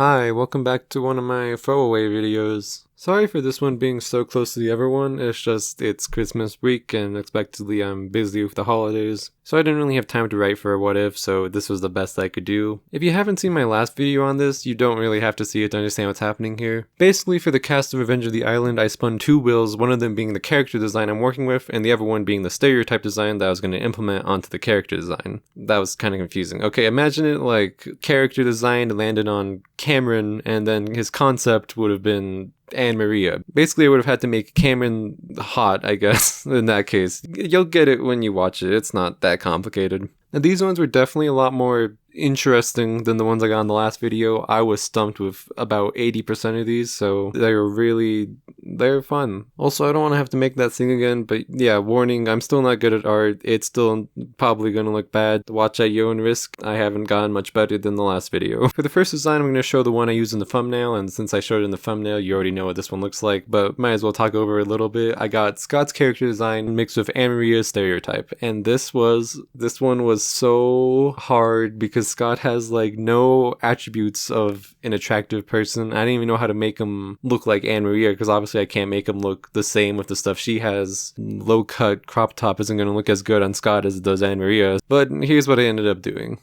Hi, welcome back to one of my throwaway videos. Sorry for this one being so close to the other one, it's Christmas week and expectedly I'm busy with the holidays, so I didn't really have time to write for a what if, so this was the best I could do. If you haven't seen my last video on this, you don't really have to see it to understand what's happening here. Basically, for the cast of Revenge of the Island, I spun two wheels, one of them being the character design I'm working with, and the other one being the stereotype design that I was going to implement onto the character design. That was kind of confusing. Okay, imagine it like character design landed on Cameron, and then his concept would have been Anne Maria. Basically, I would have had to make Cameron hot, I guess, in that case. You'll get it when you watch it. It's not that complicated. Now, these ones were definitely a lot more interesting than the ones I got in the last video. I was stumped with about 80% of these, so they're fun. Also, I don't want to have to make that thing again, but yeah, warning, I'm still not good at art. It's still probably going to look bad. Watch at your own risk. I haven't gotten much better than the last video. For the first design, I'm going to show the one I used in the thumbnail, and since I showed it in the thumbnail, you already know what this one looks like, but might as well talk over it a little bit. I got Scott's character design mixed with Anne Maria's stereotype, and this one was so hard because Scott has like no attributes of an attractive person. I didn't even know how to make him look like Anne Maria because obviously I can't make him look the same with the stuff she has. Low cut crop top isn't going to look as good on Scott as it does Anne Maria, but here's what I ended up doing.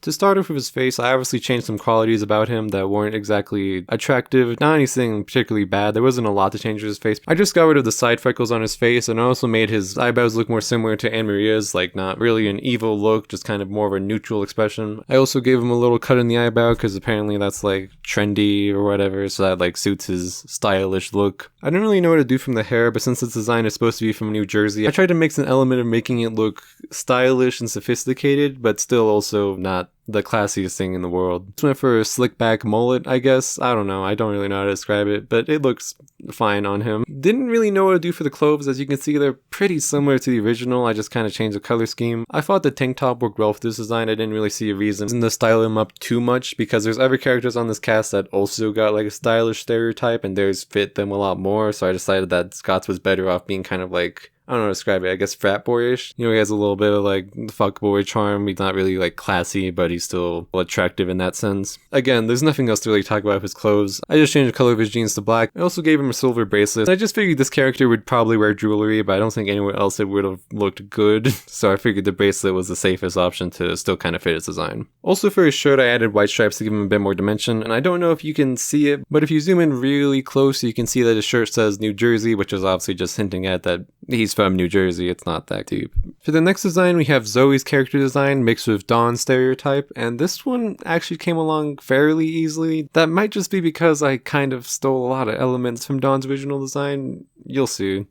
To start off with his face, I obviously changed some qualities about him that weren't exactly attractive, not anything particularly bad. There wasn't a lot to change with his face. I just got rid of the side freckles on his face, and I also made his eyebrows look more similar to Anne Maria's, like not really an evil look, just kind of more of a neutral expression. I also gave him a little cut in the eyebrow because apparently that's like trendy or whatever, so that like suits his stylish look. I didn't really know what to do from the hair, but since this design is supposed to be from New Jersey, I tried to mix an element of making it look stylish and sophisticated, but still also not the classiest thing in the world. Just went for a slick back mullet, I guess. I don't know. I don't really know how to describe it, but it looks fine on him. Didn't really know what to do for the clothes. As you can see, they're pretty similar to the original. I just kind of changed the color scheme. I thought the tank top worked well with this design. I didn't really see a reason to style him up too much because there's other characters on this cast that also got like a stylish stereotype and theirs fit them a lot more. So I decided that Scott's was better off being kind of like, I don't know how to describe it, I guess frat boyish. You know, he has a little bit of like fuckboy charm. He's not really like classy, but he's still attractive in that sense. Again, there's nothing else to really talk about with his clothes. I just changed the color of his jeans to black. I also gave him a silver bracelet. I just figured this character would probably wear jewelry, but I don't think anyone else it would have looked good. So I figured the bracelet was the safest option to still kind of fit his design. Also for his shirt, I added white stripes to give him a bit more dimension. And I don't know if you can see it, but if you zoom in really close, you can see that his shirt says New Jersey, which is obviously just hinting at that he's from New Jersey. It's not that deep. For the next design, we have Zoe's character design mixed with Dawn's stereotype, and this one actually came along fairly easily. That might just be because I kind of stole a lot of elements from Dawn's original design. You'll see.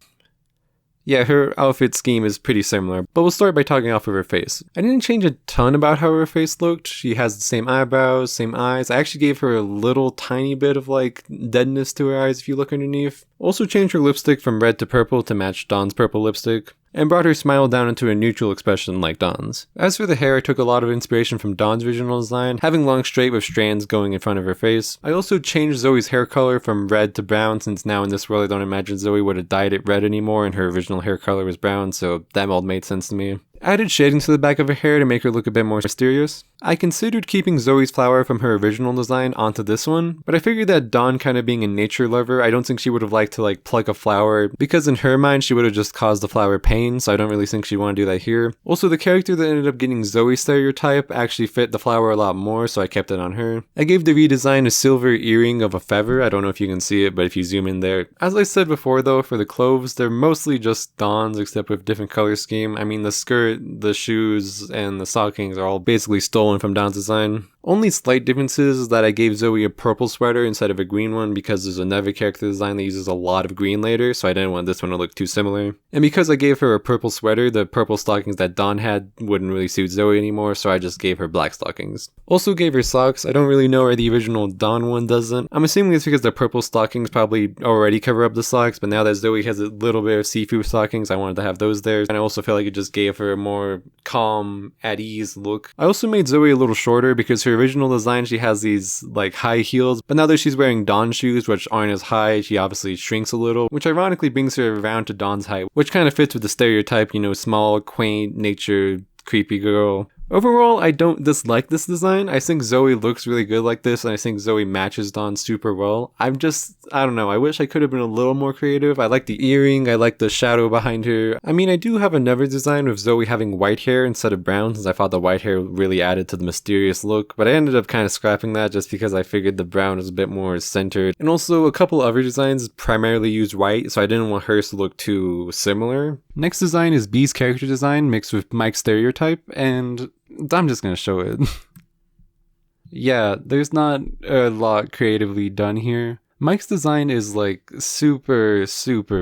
Yeah, her outfit scheme is pretty similar, but we'll start by talking off of her face. I didn't change a ton about how her face looked. She has the same eyebrows, same eyes. I actually gave her a little tiny bit of like deadness to her eyes if you look underneath. Also changed her lipstick from red to purple to match Dawn's purple lipstick, and brought her smile down into a neutral expression like Dawn's. As for the hair, I took a lot of inspiration from Dawn's original design, having long straight with strands going in front of her face. I also changed Zoe's hair color from red to brown, since now in this world I don't imagine Zoe would have dyed it red anymore and her original hair color was brown, so that all made sense to me. Added shading to the back of her hair to make her look a bit more mysterious. I considered keeping Zoe's flower from her original design onto this one, but I figured that Dawn kind of being a nature lover, I don't think she would have liked to like pluck a flower, because in her mind she would have just caused the flower pain, so I don't really think she'd want to do that here. Also, the character that ended up getting Zoe's stereotype actually fit the flower a lot more, so I kept it on her. I gave the redesign a silver earring of a feather. I don't know if you can see it, but if you zoom in there. As I said before though, for the clothes, they're mostly just Dawn's except with different color scheme. I mean, the skirt, the shoes, and the stockings are all basically stolen from Dawn's design. Only slight differences is that I gave Zoe a purple sweater instead of a green one because there's another character design that uses a lot of green later, so I didn't want this one to look too similar. And because I gave her a purple sweater, the purple stockings that Dawn had wouldn't really suit Zoe anymore, so I just gave her black stockings. Also gave her socks. I don't really know where the original Dawn one doesn't. I'm assuming it's because the purple stockings probably already cover up the socks, but now that Zoe has a little bit of see-through stockings, I wanted to have those there. And I also felt like it just gave her a more calm, at ease look. I also made Zoe a little shorter because her original design, she has these like high heels, but now that she's wearing Dawn shoes, which aren't as high, she obviously shrinks a little, which ironically brings her around to Dawn's height, which kind of fits with the stereotype, you know, small, quaint, nature, creepy girl. Overall, I don't dislike this design. I think Zoe looks really good like this, and I think Zoe matches Dawn super well. I don't know, I wish I could have been a little more creative. I like the earring, I like the shadow behind her. I mean, I do have another design with Zoe having white hair instead of brown, since I thought the white hair really added to the mysterious look, but I ended up kind of scrapping that just because I figured the brown is a bit more centered. And also, a couple other designs primarily use white, so I didn't want hers to look too similar. Next design is B's character design mixed with Mike's stereotype, and I'm just gonna show it. Yeah, there's not a lot creatively done here. Mike's design is like super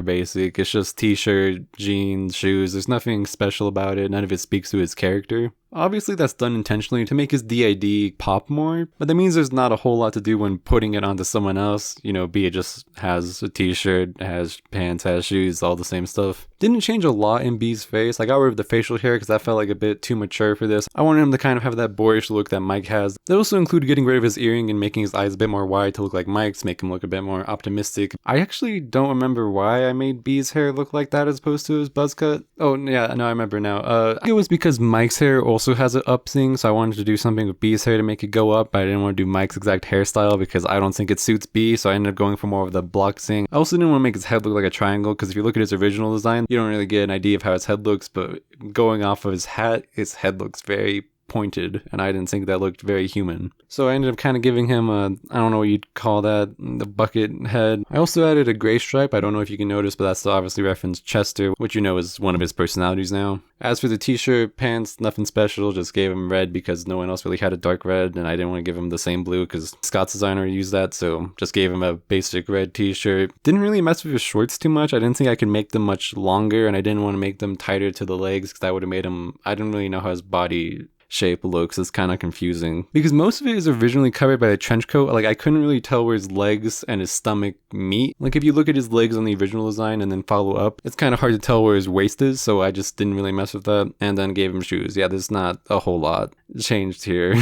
basic. It's just t-shirt, jeans, shoes. There's nothing special about it. None of it speaks to his character. Obviously that's done intentionally to make his DID pop more, but that means there's not a whole lot to do when putting it onto someone else. You know, B just has a t-shirt, has pants, has shoes, all the same stuff. Didn't change a lot in B's face. I got rid of the facial hair because that felt like a bit too mature for this. I wanted him to kind of have that boyish look that Mike has. That also included getting rid of his earring and making his eyes a bit more wide to look like Mike's, make him look a bit more optimistic. I actually don't remember why I made B's hair look like that as opposed to his buzz cut. Oh yeah, no, I remember now. I think it was because Mike's hair also has an up thing, so I wanted to do something with B's hair to make it go up, but I didn't want to do Mike's exact hairstyle because I don't think it suits B, so I ended up going for more of the block thing. I also didn't want to make his head look like a triangle, because if you look at his original design, you don't really get an idea of how his head looks, but going off of his hat, his head looks very pointed, and I didn't think that looked very human. So I ended up kind of giving him a, I don't know what you'd call that, the bucket head. I also added a gray stripe. I don't know if you can notice, but that's to obviously reference Chester, which you know is one of his personalities now. As for the t-shirt, pants, nothing special, just gave him red because no one else really had a dark red, and I didn't want to give him the same blue because Scott's designer used that, so just gave him a basic red t-shirt. Didn't really mess with his shorts too much. I didn't think I could make them much longer, and I didn't want to make them tighter to the legs because that would have made him, I didn't really know how his body shape looks. It's kind of confusing because most of it is originally covered by a trench coat. Like I couldn't really tell where his legs and his stomach meet. Like if you look at his legs on the original design and then follow up, it's kind of hard to tell where his waist is, so I just didn't really mess with that, and then gave him shoes. Yeah, there's not a whole lot changed here.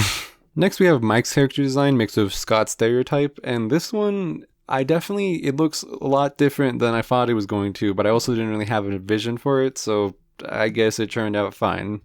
Next we have Mike's character design mixed with Scott's stereotype, and this one it looks a lot different than I thought it was going to, but I also didn't really have a vision for it, so I guess it turned out fine.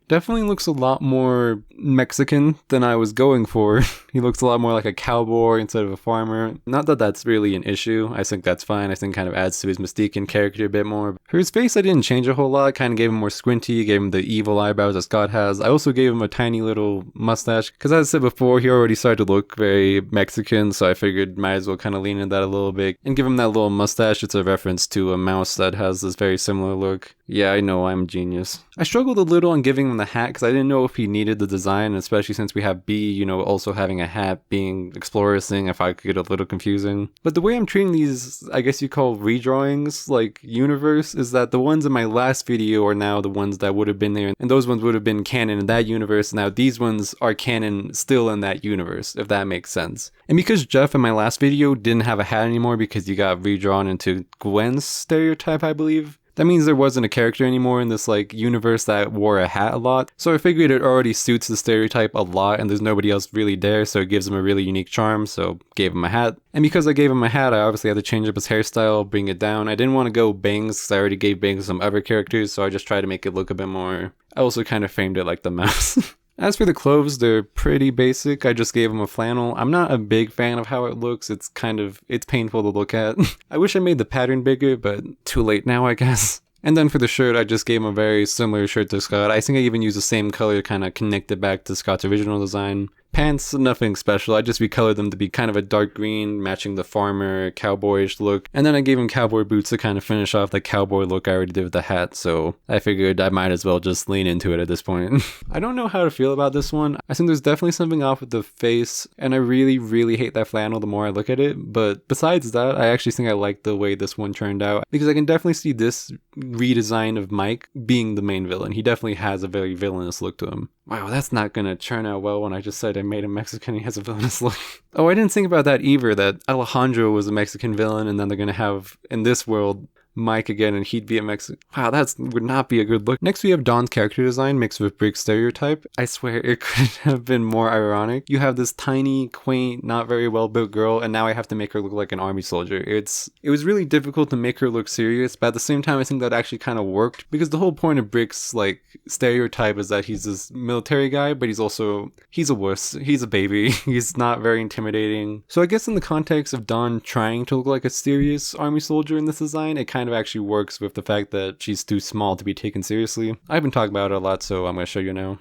Definitely looks a lot more Mexican than I was going for. He looks a lot more like a cowboy instead of a farmer. Not that that's really an issue. I think that's fine. I think kind of adds to his mystique and character a bit more. For his face, I didn't change a whole lot. Kind of gave him more squinty, gave him the evil eyebrows that Scott has. I also gave him a tiny little mustache because, as I said before, he already started to look very Mexican, so I figured might as well kind of lean into that a little bit and give him that little mustache. It's a reference to a mouse that has this very similar look. Yeah, I know, I'm a genius. I struggled a little on giving him the hat because I didn't know if he needed the design, especially since we have B, you know, also having a hat being Explorer's thing. If I could get a little confusing. But the way I'm treating these, I guess you call redrawings, like universe, is that the ones in my last video are now the ones that would have been there, and those ones would have been canon in that universe. Now these ones are canon still in that universe, if that makes sense. And because Jeff in my last video didn't have a hat anymore because he got redrawn into Gwen's stereotype, I believe, that means there wasn't a character anymore in this like universe that wore a hat a lot. So I figured it already suits the stereotype a lot and there's nobody else really there, so it gives him a really unique charm, so gave him a hat. And because I gave him a hat, I obviously had to change up his hairstyle, bring it down. I didn't want to go bangs because I already gave bangs to some other characters, so I just tried to make it look a bit more. I also kind of framed it like the mouse. As for the clothes, they're pretty basic. I just gave him a flannel. I'm not a big fan of how it looks. It's painful to look at. I wish I made the pattern bigger, but too late now, I guess. And then for the shirt, I just gave him a very similar shirt to Scott. I think I even used the same color, kind of connected back to Scott's original design. Pants, nothing special. I just recolored them to be kind of a dark green, matching the farmer, cowboyish look. And then I gave him cowboy boots to kind of finish off the cowboy look I already did with the hat, so I figured I might as well just lean into it at this point. I don't know how to feel about this one. I think there's definitely something off with the face, and I really hate that flannel the more I look at it. But besides that, I actually think I like the way this one turned out, because I can definitely see this redesign of Mike being the main villain. He definitely has a very villainous look to him. Wow, that's not gonna turn out well when I just said I made him Mexican and he has a villainous look. Oh, I didn't think about that either, that Alejandro was a Mexican villain, and then they're gonna have, in this world, Mike again and he'd be a Mexican. Wow, that would not be a good look. Next we have Dawn's character design mixed with Brick's stereotype. I swear it couldn't have been more ironic. You have this tiny, quaint, not very well built girl, and now I have to make her look like an army soldier. It was really difficult to make her look serious, but at the same time I think that actually kind of worked, because the whole point of Brick's like stereotype is that he's this military guy, but he's a wuss. He's a baby. He's not very intimidating. So I guess in the context of Dawn trying to look like a serious army soldier in this design, it kind of actually works with the fact that she's too small to be taken seriously. I've been talking about it a lot, so I'm going to show you now.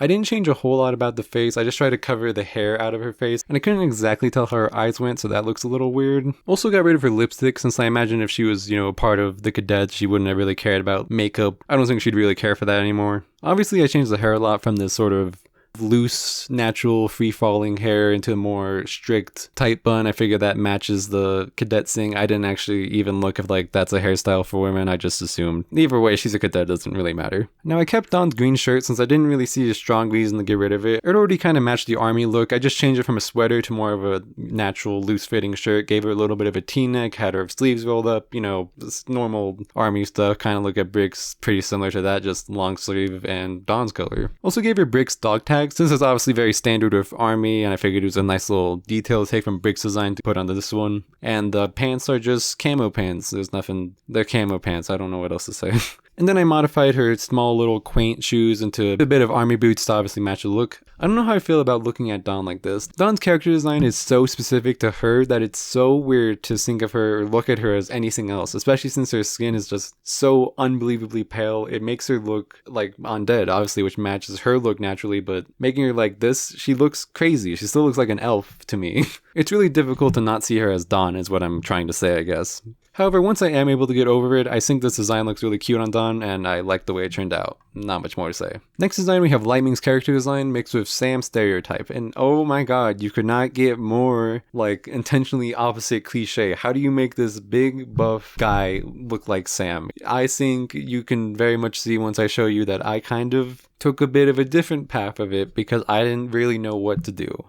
I didn't change a whole lot about the face, I just tried to cover the hair out of her face, and I couldn't exactly tell how her eyes went, so that looks a little weird. Also got rid of her lipstick, since I imagine if she was, a part of the cadets, she wouldn't have really cared about makeup. I don't think she'd really care for that anymore. Obviously I changed the hair a lot from this sort of loose, natural, free-falling hair into a more strict, tight bun. I figured that matches the cadet thing. I didn't actually even look if that's a hairstyle for women. I just assumed. Either way, she's a cadet, doesn't really matter. Now I kept Dawn's green shirt since I didn't really see a strong reason to get rid of it. It already kind of matched the army look. I just changed it from a sweater to more of a natural, loose-fitting shirt. Gave her a little bit of a t-neck, had her sleeves rolled up, this normal army stuff. Kind of look at Brick's, pretty similar to that, just long sleeve and Dawn's color. Also gave her Brick's dog tag. Since it's obviously very standard with army, and I figured it was a nice little detail to take from Brick's design to put onto this one. And the pants are just camo pants. There's nothing, they're camo pants. I don't know what else to say. And then I modified her small little quaint shoes into a bit of army boots to obviously match the look. I don't know how I feel about looking at Dawn like this. Dawn's character design is so specific to her that it's so weird to think of her or look at her as anything else, especially since her skin is just so unbelievably pale. It makes her look like undead, obviously, which matches her look naturally, but making her like this, she looks crazy. She still looks like an elf to me. It's really difficult to not see her as Dawn is what I'm trying to say, I guess. However, once I am able to get over it, I think this design looks really cute on Dawn, and I like the way it turned out. Not much more to say. Next design, we have Lightning's character design mixed with Sam's stereotype, and oh my god, you could not get more, intentionally opposite cliche. How do you make this big, buff guy look like Sam? I think you can very much see once I show you that I kind of took a bit of a different path of it, because I didn't really know what to do.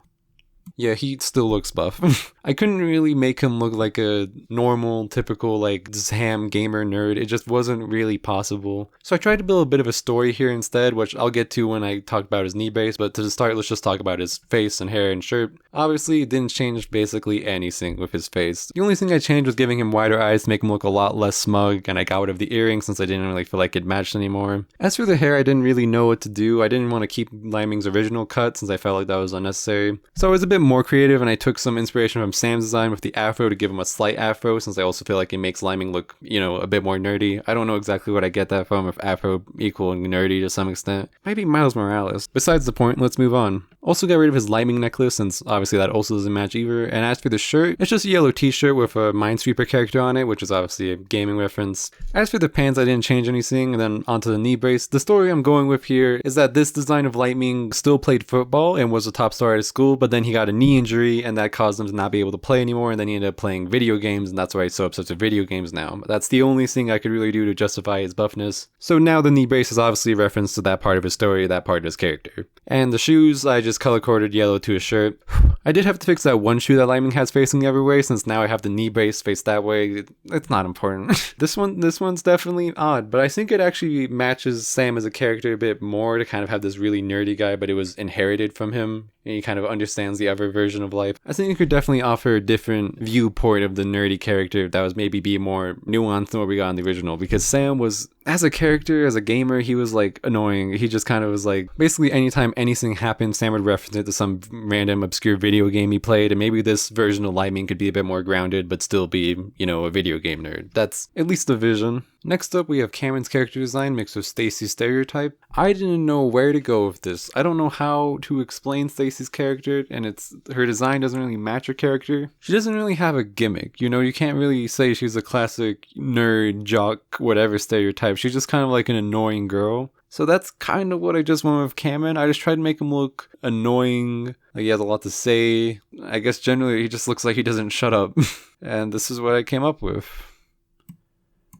Yeah, he still looks buff. I couldn't really make him look like a normal, typical, Sam gamer nerd. It just wasn't really possible. So I tried to build a bit of a story here instead, which I'll get to when I talk about his knee brace, but to start, let's just talk about his face and hair and shirt. Obviously, it didn't change basically anything with his face. The only thing I changed was giving him wider eyes to make him look a lot less smug, and I got rid of the earrings since I didn't really feel like it matched anymore. As for the hair, I didn't really know what to do. I didn't want to keep Liming's original cut since I felt like that was unnecessary. So I was a bit more creative, and I took some inspiration from Sam's design with the afro to give him a slight afro, since I also feel like it makes Liming look, a bit more nerdy. I don't know exactly what I get that from, if afro equaling nerdy to some extent. Maybe Miles Morales. Besides the point, let's move on. Also got rid of his Liming necklace, since obviously that also doesn't match either. And as for the shirt, it's just a yellow t-shirt with a Minesweeper character on it, which is obviously a gaming reference. As for the pants, I didn't change anything. And then onto the knee brace. The story I'm going with here is that this design of Lightning still played football and was a top star at his school, but then he got a knee injury, and that caused him to not be able to play anymore, and then he ended up playing video games, and that's why he's so obsessed with video games now. But that's the only thing I could really do to justify his buffness. So now the knee brace is obviously a reference to that part of his story, that part of his character. And the shoes, I just color-coded yellow to his shirt. I did have to fix that one shoe that Lightning has facing the other way, since now I have the knee brace face that way. It's not important. This one's definitely odd, but I think it actually matches Sam as a character a bit more to kind of have this really nerdy guy, but it was inherited from him, and he kind of understands the other version of life. I think it could definitely offer a different viewpoint of the nerdy character that was maybe be more nuanced than what we got in the original, because Sam was, as a character, as a gamer, he was annoying. He just kind of was basically anytime anything happened, Sam would reference it to some random obscure video game he played, and maybe this version of Lightning could be a bit more grounded but still be, a video game nerd. That's at least the vision. Next up, we have Cameron's character design mixed with Stacy's stereotype. I didn't know where to go with this. I don't know how to explain Stacy's character, and her design doesn't really match her character. She doesn't really have a gimmick, you can't really say she's a classic nerd, jock, whatever stereotype. She's just kind of like an annoying girl. So that's kind of what I just went with Cameron. I just tried to make him look annoying, like he has a lot to say. I guess generally he just looks like he doesn't shut up. And this is what I came up with.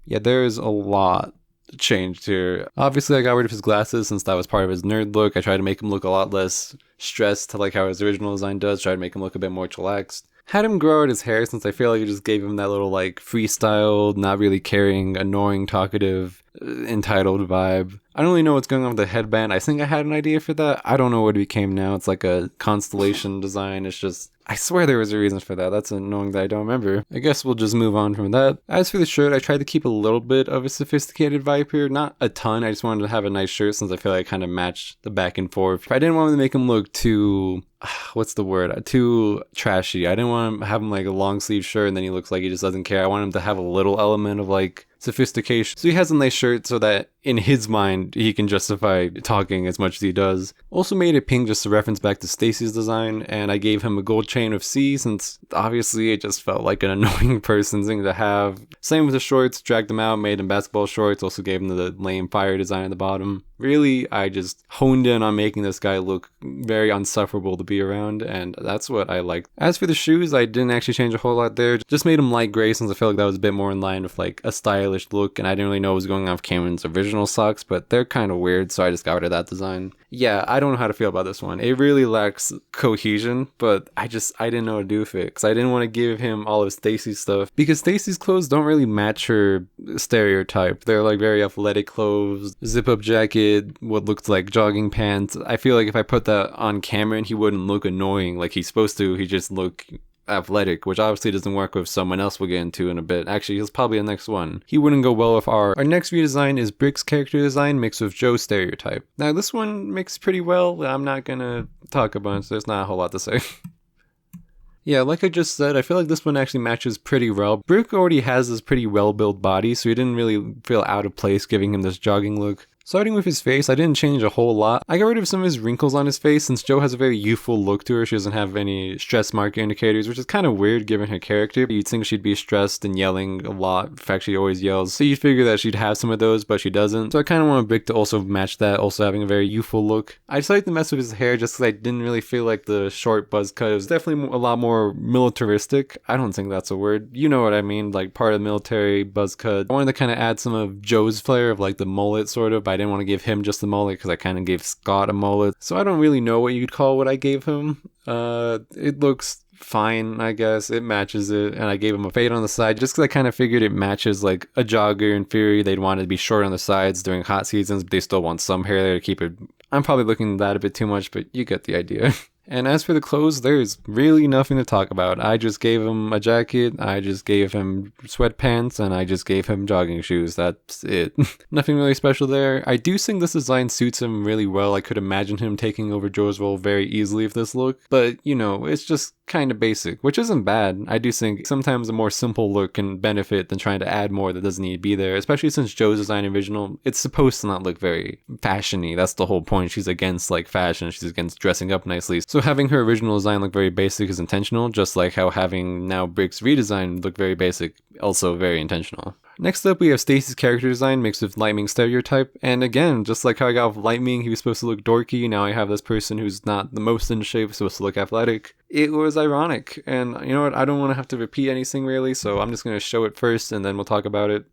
Yeah, there is a lot changed here. Obviously, I got rid of his glasses since that was part of his nerd look. I tried to make him look a lot less stressed, like how his original design does. Tried to make him look a bit more chillaxed. Had him grow out his hair since I feel like it just gave him that little like freestyle, not really caring, annoying, talkative, entitled vibe. I don't really know what's going on with the headband. I think I had an idea for that. I don't know what it became now. It's like a constellation design. It's just, I swear there was a reason for that. That's annoying that I don't remember. I guess we'll just move on from that. As for the shirt, I tried to keep a little bit of a sophisticated vibe here. Not a ton. I just wanted to have a nice shirt since I feel like I kind of matched the back and forth. I didn't want to make him look too, what's the word? Too trashy. I didn't want to have him like a long sleeve shirt and then he looks like he just doesn't care. I want him to have a little element of like sophistication. So he has a nice shirt so that in his mind he can justify talking as much as he does. Also made it pink just to reference back to Stacy's design, and I gave him a gold chain of C since obviously it just felt like an annoying person thing to have. Same with the shorts, dragged them out, made him basketball shorts, also gave him the lame fire design at the bottom. Really, I just honed in on making this guy look very unsufferable to be around, and that's what I liked. As for the shoes, I didn't actually change a whole lot there. Just made them light gray since I felt like that was a bit more in line with like a stylish look, and I didn't really know what was going on with Cameron's original socks, but they're kind of weird, so I just got rid of that design. Yeah, I don't know how to feel about this one. It really lacks cohesion, but I didn't know what to do with it, because I didn't want to give him all of Stacy's stuff, because Stacy's clothes don't really match her stereotype. They're like very athletic clothes, zip-up jacket, what looked like jogging pants. I feel like if I put that on Cameron, he wouldn't look annoying like he's supposed to. He just look athletic, which obviously doesn't work with someone else we'll get into in a bit. Actually, he's probably the next one. He wouldn't go well with our next redesign is Brick's character design mixed with Joe's stereotype. Now this one mixed pretty well. I'm not gonna talk a bunch. There's not a whole lot to say. Yeah, like I just said, I feel like this one actually matches pretty well. Brick already has this pretty well-built body, so he didn't really feel out of place giving him this jogging look. Starting with his face, I didn't change a whole lot. I got rid of some of his wrinkles on his face since Joe has a very youthful look to her. She doesn't have any stress mark indicators, which is kind of weird given her character. You'd think she'd be stressed and yelling a lot. In fact, she always yells. So you'd figure that she'd have some of those, but she doesn't. So I kind of want Brick to also match that, also having a very youthful look. I decided to mess with his hair just because I didn't really feel like the short buzz cut. It was definitely a lot more militaristic. I don't think that's a word. You know what I mean, like part of the military buzz cut. I wanted to kind of add some of Joe's flair of like the mullet sort of, but I didn't want to give him just the mullet because I kind of gave Scott a mullet. So I don't really know what you'd call what I gave him. It looks fine, I guess. It matches it, and I gave him a fade on the side just because I kind of figured it matches like a jogger. In theory, they'd want it to be short on the sides during hot seasons, but they still want some hair there to keep it. I'm probably looking at that a bit too much, but you get the idea. And as for the clothes, there's really nothing to talk about. I just gave him a jacket, I just gave him sweatpants, and I just gave him jogging shoes. That's it. Nothing really special there. I do think this design suits him really well. I could imagine him taking over Joe's role very easily with this look. But, you know, it's just kind of basic, which isn't bad. I do think sometimes a more simple look can benefit than trying to add more that doesn't need to be there, especially since Joe's design original, it's supposed to not look very fashion-y. That's the whole point. She's against like fashion. She's against dressing up nicely. So having her original design look very basic is intentional, just like how having now Brick's redesign look very basic, also very intentional. Next up, we have Stacy's character design mixed with Lightning's stereotype, and again, just like how I got with Lightning, he was supposed to look dorky, now I have this person who's not the most in shape, supposed to look athletic. It was ironic, and you know what, I don't want to have to repeat anything really, so I'm just going to show it first and then we'll talk about it.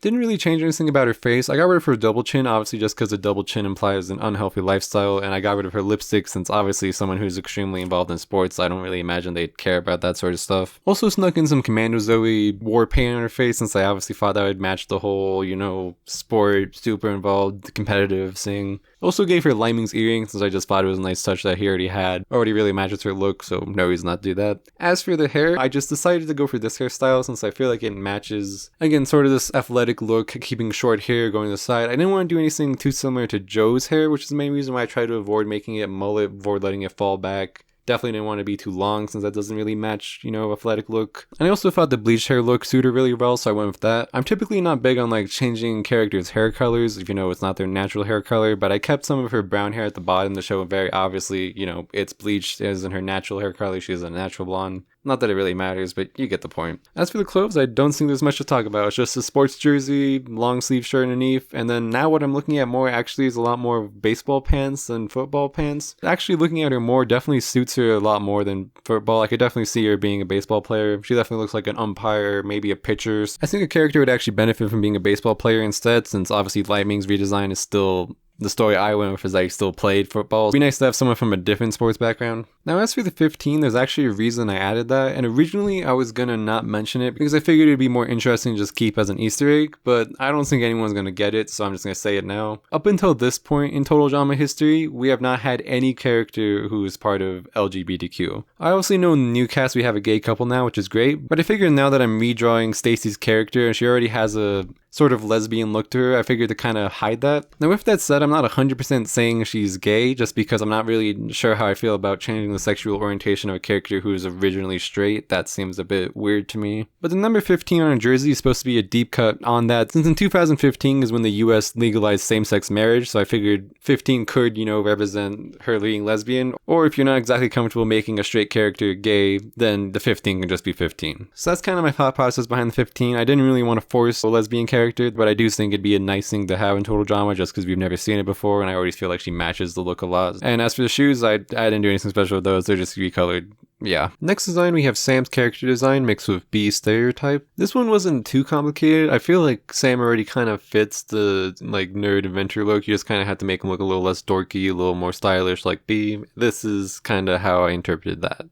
Didn't really change anything about her face. I got rid of her double chin, obviously just because a double chin implies an unhealthy lifestyle, and I got rid of her lipstick since obviously someone who's extremely involved in sports, I don't really imagine they'd care about that sort of stuff. Also snuck in some Commando Zoe war paint on her face since I obviously thought that would match the whole, you know, sport, super involved, competitive thing. Also gave her Lightning's earrings since I just thought it was a nice touch that he already really matches her look, so no reason not to do that. As for the hair, I just decided to go for this hairstyle since I feel like it matches, again, sort of this athletic look, keeping short hair going to the side. I didn't want to do anything too similar to Joe's hair, which is the main reason why I tried to avoid making it mullet, avoid letting it fall back. Definitely didn't want to be too long since that doesn't really match, you know, athletic look. And I also thought the bleached hair look suited her really well, so I went with that. I'm typically not big on like changing characters' hair colors if you know it's not their natural hair color, but I kept some of her brown hair at the bottom to show very obviously, you know, it's bleached as in her natural hair color. She's a natural blonde. Not that it really matters, but you get the point. As for the clothes, I don't think there's much to talk about. It's just a sports jersey, long sleeve shirt underneath, and then now what I'm looking at more actually is a lot more baseball pants than football pants. Actually looking at her more definitely suits her a lot more than football. I could definitely see her being a baseball player. She definitely looks like an umpire, maybe a pitcher. I think a character would actually benefit from being a baseball player instead, since obviously Lightning's redesign is still... The story I went with is that he still played football. It'd be nice to have someone from a different sports background. Now as for the 15, there's actually a reason I added that, and originally I was gonna not mention it because I figured it'd be more interesting to just keep as an Easter egg, but I don't think anyone's gonna get it, so I'm just gonna say it now. Up until this point in Total Drama history, we have not had any character who is part of LGBTQ. I obviously know in the new cast we have a gay couple now, which is great, but I figured now that I'm redrawing Stacy's character and she already has a sort of lesbian look to her, I figured to kind of hide that. Now with that said, I'm not 100% saying she's gay, just because I'm not really sure how I feel about changing the sexual orientation of a character who is originally straight. That seems a bit weird to me. But the number 15 on her jersey is supposed to be a deep cut on that, since in 2015 is when the US legalized same-sex marriage, so I figured 15 could, you know, represent her being lesbian, or if you're not exactly comfortable making a straight character gay, then the 15 can just be 15. So that's kind of my thought process behind the 15. I didn't really want to force a lesbian character, but I do think it'd be a nice thing to have in Total Drama just because we've never seen it before, and I already feel like she matches the look a lot. And as for the shoes, I didn't do anything special with those, they're just recolored. Yeah. Next design, we have Sam's character design mixed with B's stereotype. This one wasn't too complicated. I feel like Sam already kind of fits the like nerd inventor look. You just kind of have to make him look a little less dorky, a little more stylish like B. This is kind of how I interpreted that.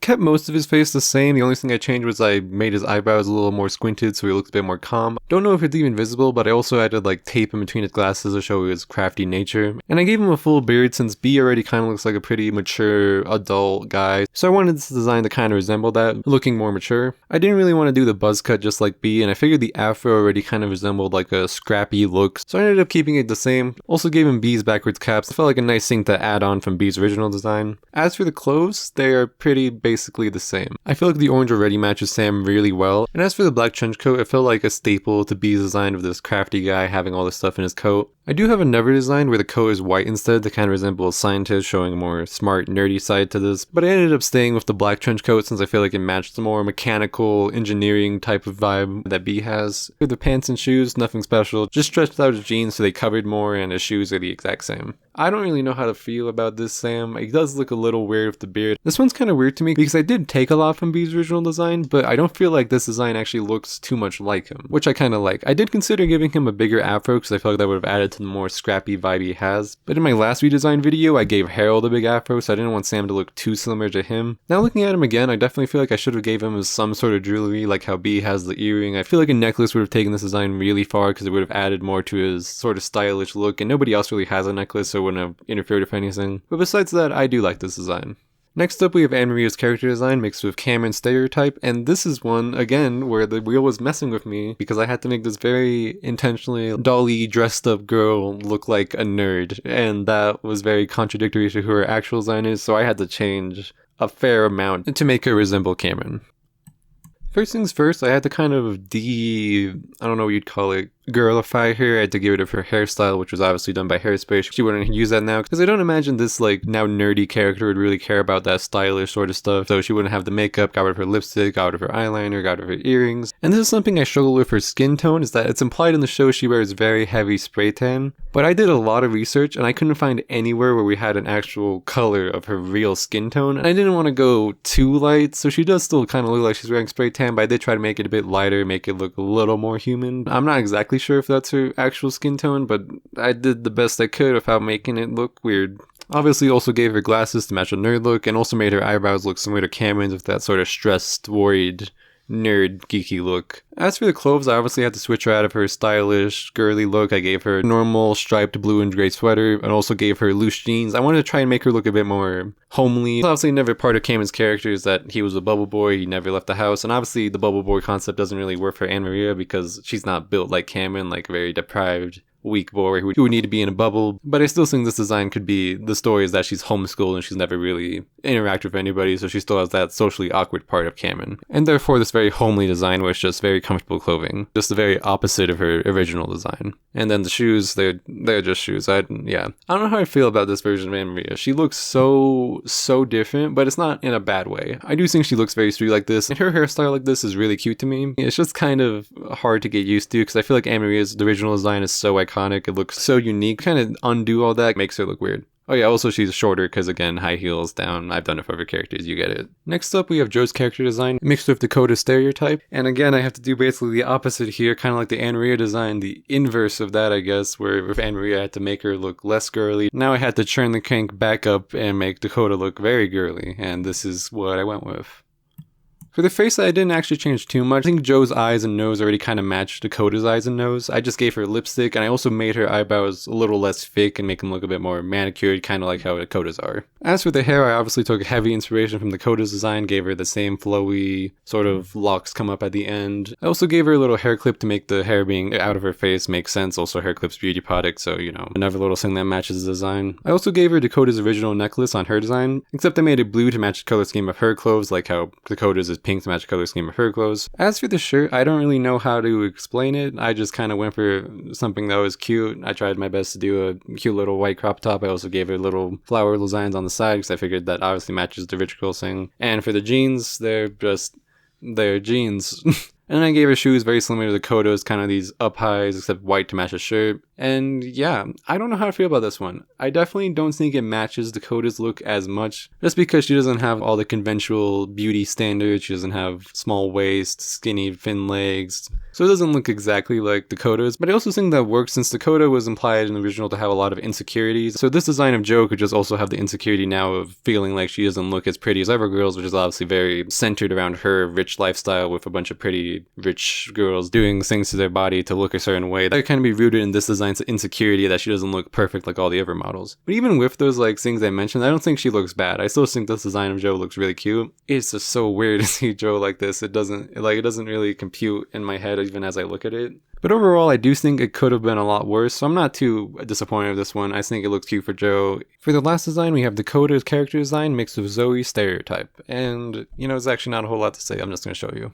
Kept most of his face the same. The only thing I changed was I made his eyebrows a little more squinted so he looks a bit more calm. Don't know if it's even visible, but I also added like tape in between his glasses to show his crafty nature. And I gave him a full beard since B already kind of looks like a pretty mature adult guy. So I wanted this design to kind of resemble that, looking more mature. I didn't really want to do the buzz cut just like B, and I figured the afro already kind of resembled like a scrappy look, so I ended up keeping it the same. Also gave him B's backwards caps. It felt like a nice thing to add on from B's original design. As for the clothes, they are pretty basically the same. I feel like the orange already matches Sam really well, and as for the black trench coat, it felt like a staple to B's design of this crafty guy having all this stuff in his coat. I do have another design where the coat is white instead to kind of resemble a scientist, showing a more smart, nerdy side to this, but I ended up staying with the black trench coat since I feel like it matched the more mechanical, engineering type of vibe that B has. For the pants and shoes, nothing special, just stretched out his jeans so they covered more and his shoes are the exact same. I don't really know how to feel about this Sam. It does look a little weird with the beard. This one's kind of weird to me because I did take a lot from B's original design, but I don't feel like this design actually looks too much like him, which I kind of like. I did consider giving him a bigger afro because I felt like that would have added to the more scrappy vibe he has, but in my last redesign video, I gave Harold a big afro, so I didn't want Sam to look too similar to him. Now looking at him again, I definitely feel like I should have gave him some sort of jewelry, like how B has the earring. I feel like a necklace would have taken this design really far because it would have added more to his sort of stylish look, and nobody else really has a necklace, so it wouldn't have interfered with anything. But besides that, I do like this design. Next up, we have Anne-Maria's character design mixed with Cameron's stereotype, and this is one, again, where the wheel was messing with me because I had to make this very intentionally dolly dressed up girl look like a nerd, and that was very contradictory to who her actual design is, so I had to change a fair amount to make her resemble Cameron. First things first, I had to kind of I don't know what you'd call it, girlify her. I had to get rid of her hairstyle, which was obviously done by Hairspray. She wouldn't use that now, because I don't imagine this like now nerdy character would really care about that stylish sort of stuff. So she wouldn't have the makeup, got rid of her lipstick, got rid of her eyeliner, got rid of her earrings. And this is something I struggle with her skin tone, is that it's implied in the show she wears very heavy spray tan. But I did a lot of research and I couldn't find anywhere where we had an actual color of her real skin tone. And I didn't want to go too light, so she does still kind of look like she's wearing spray tan, but I did try to make it a bit lighter, make it look a little more human. I'm not exactly sure if that's her actual skin tone, but I did the best I could without making it look weird. Obviously also gave her glasses to match a nerd look, and also made her eyebrows look similar to Cameron's with that sort of stressed, worried, nerd, geeky look. As for the clothes, I obviously had to switch her out of her stylish, girly look. I gave her normal striped blue and gray sweater, and also gave her loose jeans. I wanted to try and make her look a bit more homely. Obviously never part of Cameron's character is that he was a bubble boy, he never left the house, and obviously the bubble boy concept doesn't really work for Anne-Maria because she's not built like Cameron, like very deprived, weak boy who would need to be in a bubble. But I still think this design could be, the story is that she's homeschooled and she's never really interacted with anybody, so she still has that socially awkward part of Cameron. And therefore this very homely design was just very comfortable clothing, just the very opposite of her original design. And then the shoes, they're just shoes. I don't know how I feel about this version of Anne-Maria. She looks so different, but it's not in a bad way. I do think she looks very sweet like this, and her hairstyle like this is really cute to me. It's just kind of hard to get used to because I feel like Anne-Maria's original design is so iconic iconic. It looks so unique. Kind of undo all that makes her look weird. Oh yeah, also she's shorter because again, high heels down. I've done it for other characters, you get it. Next up, we have Joe's character design mixed with Dakota's stereotype. And again, I have to do basically the opposite here, kind of like the Anne Maria design, the inverse of that, I guess, where with Anne Maria I had to make her look less girly. Now I had to turn the crank back up and make Dakota look very girly, and this is what I went with. For the face, I didn't actually change too much. I think Joe's eyes and nose already kind of matched Dakota's eyes and nose. I just gave her lipstick, and I also made her eyebrows a little less fake and make them look a bit more manicured, kind of like how Dakota's are. As for the hair, I obviously took heavy inspiration from Dakota's design, gave her the same flowy sort of locks come up at the end. I also gave her a little hair clip to make the hair being out of her face make sense. Also, hair clip's beauty product, so you know, another little thing that matches the design. I also gave her Dakota's original necklace on her design, except I made it blue to match the color scheme of her clothes, like how Dakota's is pink to match the color scheme of her clothes. As for the shirt, I don't really know how to explain it. I just kind of went for something that was cute. I tried my best to do a cute little white crop top. I also gave her little flower designs on the side because I figured that obviously matches the rich girl thing. And for the jeans, they're jeans. And then I gave her shoes very similar to Dakota's, kind of these up highs except white to match the shirt. And yeah, I don't know how to feel about this one. I definitely don't think it matches Dakota's look as much, just because she doesn't have all the conventional beauty standards. She doesn't have small waist, skinny, thin legs. So it doesn't look exactly like Dakota's, but I also think that works since Dakota was implied in the original to have a lot of insecurities. So this design of Joe could just also have the insecurity now of feeling like she doesn't look as pretty as other girls, which is obviously very centered around her rich lifestyle with a bunch of pretty rich girls doing things to their body to look a certain way. That can be rooted in this design's insecurity that she doesn't look perfect like all the other models. But even with those like things I mentioned, I don't think she looks bad. I still think this design of Joe looks really cute. It's just so weird to see Joe like this. It doesn't really compute in my head even as I look at it. But overall, I do think it could have been a lot worse, so I'm not too disappointed with this one. I think it looks cute for Joe. For the last design, we have Dakota's character design mixed with Zoe's stereotype. And, you know, there's actually not a whole lot to say. I'm just going to show you.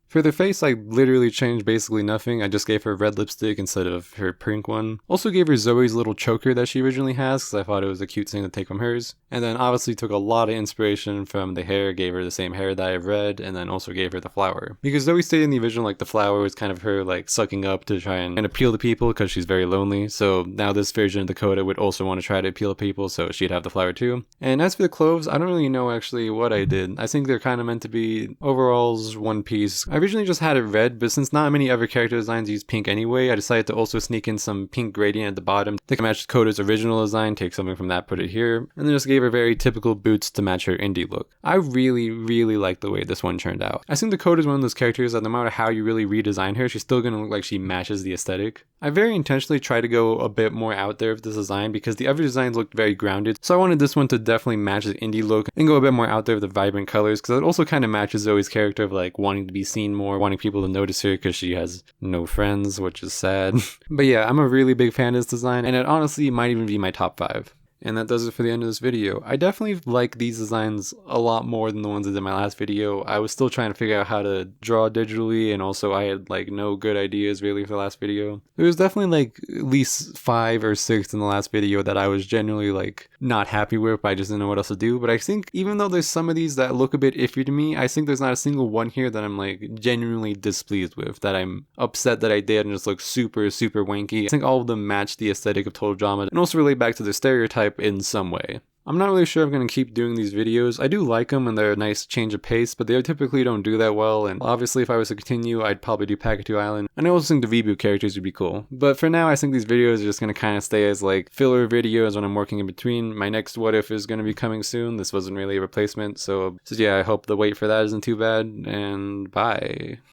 For the face, I literally changed basically nothing. I just gave her red lipstick instead of her pink one. Also gave her Zoe's little choker that she originally has because I thought it was a cute thing to take from hers. And then obviously took a lot of inspiration from the hair, gave her the same hair dye of red, and then also gave her the flower. Because Zoe stated in the original like the flower was kind of her like sucking up to try and appeal to people because she's very lonely. So now this version of Dakota would also want to try to appeal to people, so she'd have the flower too. And as for the clothes, I don't really know actually what I did. I think they're kind of meant to be overalls, one piece. I originally just had it red, but since not many other character designs use pink anyway, I decided to also sneak in some pink gradient at the bottom to match Dakota's original design, take something from that, put it here, and then just gave her very typical boots to match her indie look. I really, really like the way this one turned out. I think Dakota's one of those characters that no matter how you really redesign her, she's still gonna look like she matches the aesthetic. I very intentionally tried to go a bit more out there with this design because the other designs looked very grounded, so I wanted this one to definitely match the indie look and go a bit more out there with the vibrant colors because it also kind of matches Zoe's character of like wanting to be seen more, wanting people to notice her because she has no friends, which is sad. But yeah, I'm a really big fan of this design, and it honestly might even be my top 5. And that does it for the end of this video. I definitely like these designs a lot more than the ones I did in my last video. I was still trying to figure out how to draw digitally, and also I had like no good ideas really for the last video. There was definitely like at least 5 or 6 in the last video that I was genuinely like not happy with, but I just didn't know what else to do. But I think even though there's some of these that look a bit iffy to me, I think there's not a single one here that I'm like genuinely displeased with, that I'm upset that I did and just look super, super wanky. I think all of them match the aesthetic of Total Drama and also relate back to the stereotype in some way. I'm not really sure I'm going to keep doing these videos. I do like them and they're a nice change of pace, but they typically don't do that well, and obviously if I was to continue, I'd probably do Pakatu Island. And I also think the reboot characters would be cool. But for now, I think these videos are just going to kind of stay as like filler videos when I'm working in between. My next What If is going to be coming soon. This wasn't really a replacement, so yeah, I hope the wait for that isn't too bad, and bye.